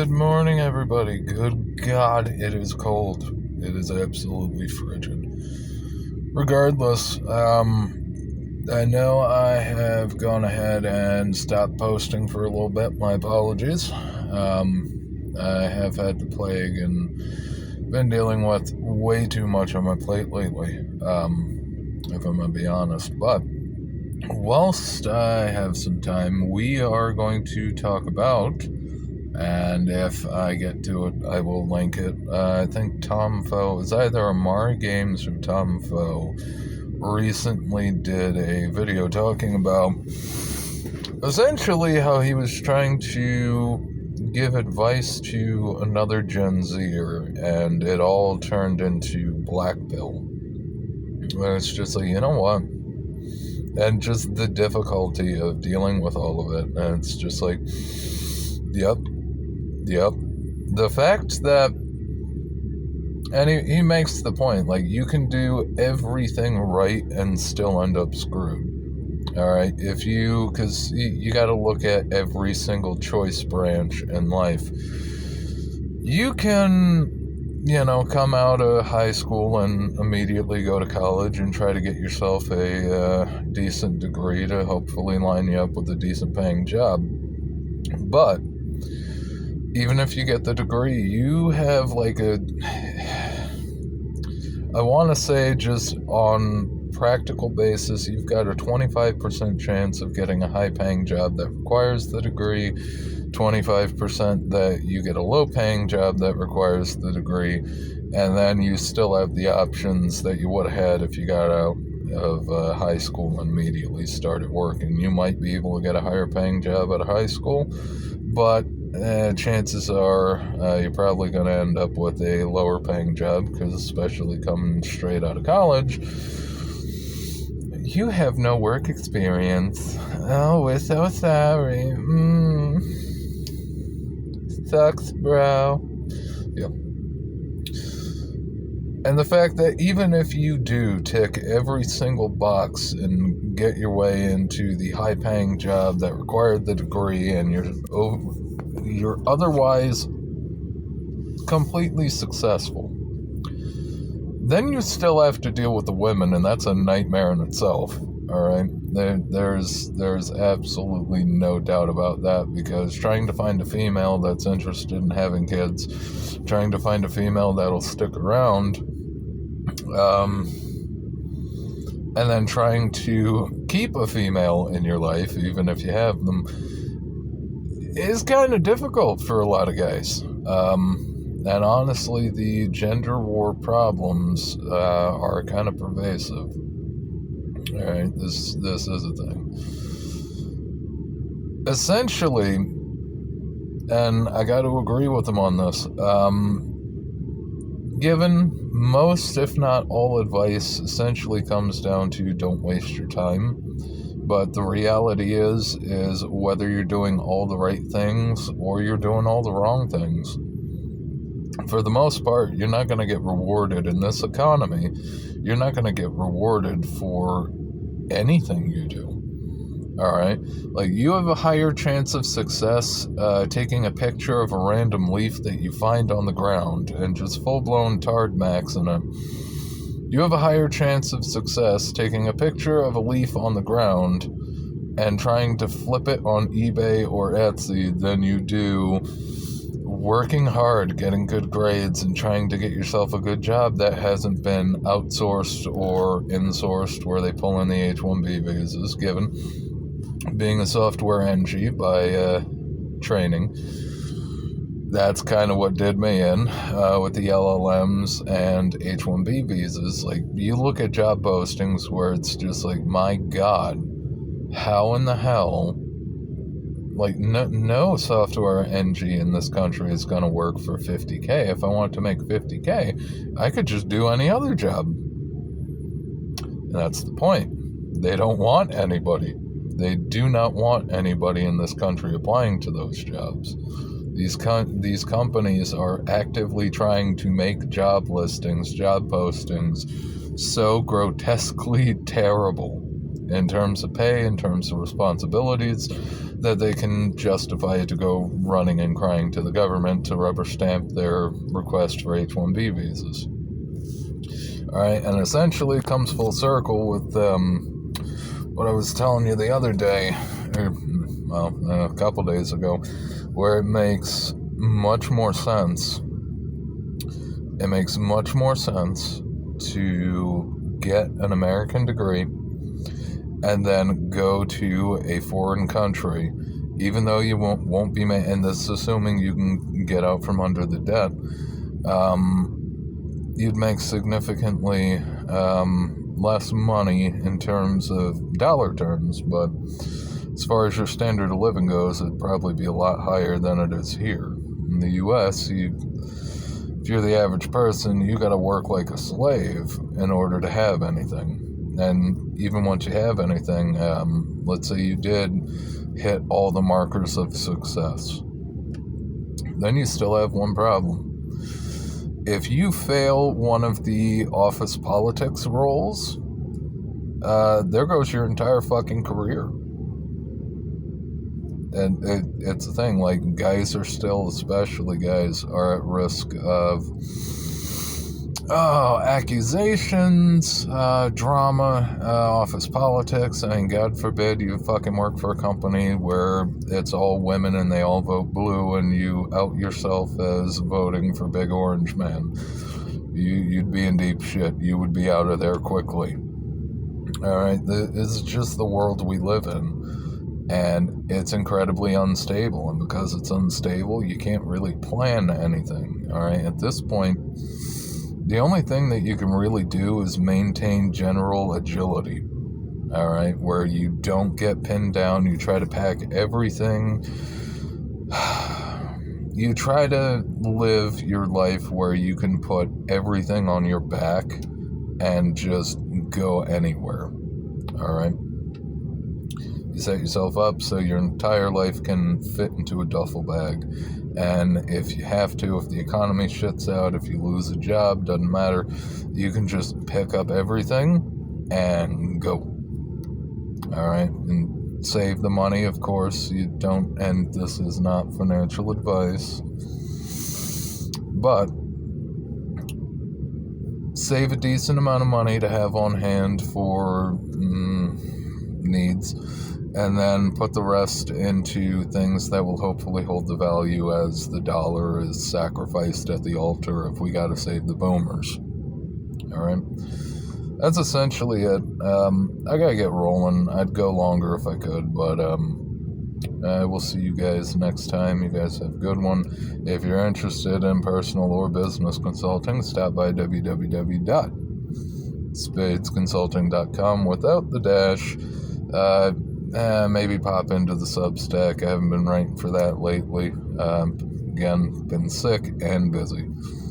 Good morning, everybody. Good God, it is cold. It is absolutely frigid. Regardless, I know I have gone ahead and stopped posting for a little bit. My apologies. I have had the plague and been dealing with way too much on my plate lately, if I'm going to be honest. But whilst I have some time, we are going to talk about, and if I get to it, I will link it. I think Tom Foe, is either Amari Games or Tom Foe, recently did a video talking about essentially how he was trying to give advice to another Gen Zer, and it all turned into black pill. And it's just like, you know what? And just the difficulty of dealing with all of it. And it's just like, yep. The fact that, and he makes the point, like, you can do everything right and still end up screwed. Alright, because you got to look at every single choice branch in life. You can, come out of high school and immediately go to college and try to get yourself a decent degree to hopefully line you up with a decent paying job. But even if you get the degree, you have I want to say, just on practical basis, you've got a 25% chance of getting a high-paying job that requires the degree, 25% that you get a low-paying job that requires the degree, and then you still have the options that you would have had if you got out of high school and immediately started working. You might be able to get a higher-paying job out of high school, but chances are you're probably going to end up with a lower paying job, because especially coming straight out of college, you have no work experience. Oh, we're so sorry. Sucks, bro. Yeah. And the fact that even if you do tick every single box and get your way into the high-paying job that required the degree, and you're otherwise completely successful, then you still have to deal with the women, and that's a nightmare in itself. All right, there's absolutely no doubt about that, because trying to find a female that's interested in having kids, trying to find a female that'll stick around, and then trying to keep a female in your life, even if you have them, is kind of difficult for a lot of guys. And honestly, the gender war problems are kind of pervasive. All right, this is a thing. Essentially, and I got to agree with him on this, given most, if not all, advice essentially comes down to don't waste your time. But the reality is whether you're doing all the right things or you're doing all the wrong things, for the most part, you're not going to get rewarded in this economy. You're not going to get rewarded for anything you do. All right? Like, you have a higher chance of success taking a picture of a random leaf that you find on the ground and just full-blown tard maxing it. You have a higher chance of success taking a picture of a leaf on the ground and trying to flip it on eBay or Etsy than you do working hard, getting good grades, and trying to get yourself a good job that hasn't been outsourced or insourced, where they pull in the H-1B visas, given being a software NG by training. That's kind of what did me in with the LLMs and H-1B visas. Like, you look at job postings where it's just like, my God, how in the hell, like, no software NG in this country is going to work for $50K. If I want to make $50K, I could just do any other job. And that's the point. They don't want anybody. They do not want anybody in this country applying to those jobs. These companies are actively trying to make job listings, job postings, so grotesquely terrible in terms of pay, in terms of responsibilities, that they can justify it to go running and crying to the government to rubber stamp their request for H-1B visas. All right, and essentially it comes full circle with what I was telling you the other day, a couple days ago, where it makes much more sense. It makes much more sense to get an American degree and then go to a foreign country, even though you won't be made, and this is assuming you can get out from under the debt, you'd make significantly less money in terms of dollar terms, but as far as your standard of living goes, it'd probably be a lot higher than it is here. In the U.S., if you're the average person, you got to work like a slave in order to have anything. And even once you have anything, let's say you did hit all the markers of success, then you still have one problem. If you fail one of the office politics roles, there goes your entire fucking career. And it's a thing, like, guys are still, especially guys, are at risk of accusations, drama, office politics. I mean, God forbid you fucking work for a company where it's all women and they all vote blue and you out yourself as voting for Big Orange Man. You'd be in deep shit. You would be out of there quickly. Alright, this is just the world we live in. And it's incredibly unstable. And because it's unstable, you can't really plan anything. Alright, at this point, the only thing that you can really do is maintain general agility, all right, where you don't get pinned down. You try to pack everything. You try to live your life where you can put everything on your back and just go anywhere, all right? You set yourself up so your entire life can fit into a duffel bag. And if you have to, if the economy shits out, if you lose a job, doesn't matter, you can just pick up everything and go. All right? And save the money, of course. You don't, and this is not financial advice, but save a decent amount of money to have on hand for needs. And then put the rest into things that will hopefully hold the value as the dollar is sacrificed at the altar if we got to save the boomers. All right? That's essentially it. I got to get rolling. I'd go longer if I could, but I will see you guys next time. You guys have a good one. If you're interested in personal or business consulting, stop by www.spadesconsulting.com without the dash. Maybe pop into the Substack. I haven't been writing for that lately. Again, been sick and busy.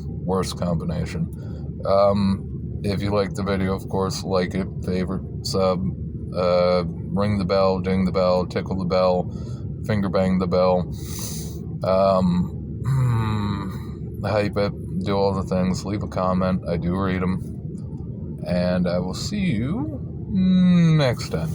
Worst combination. If you like the video, of course, like it, favorite, sub, ring the bell, ding the bell, tickle the bell, finger bang the bell, hype it, do all the things, leave a comment. I do read them. And I will see you next time.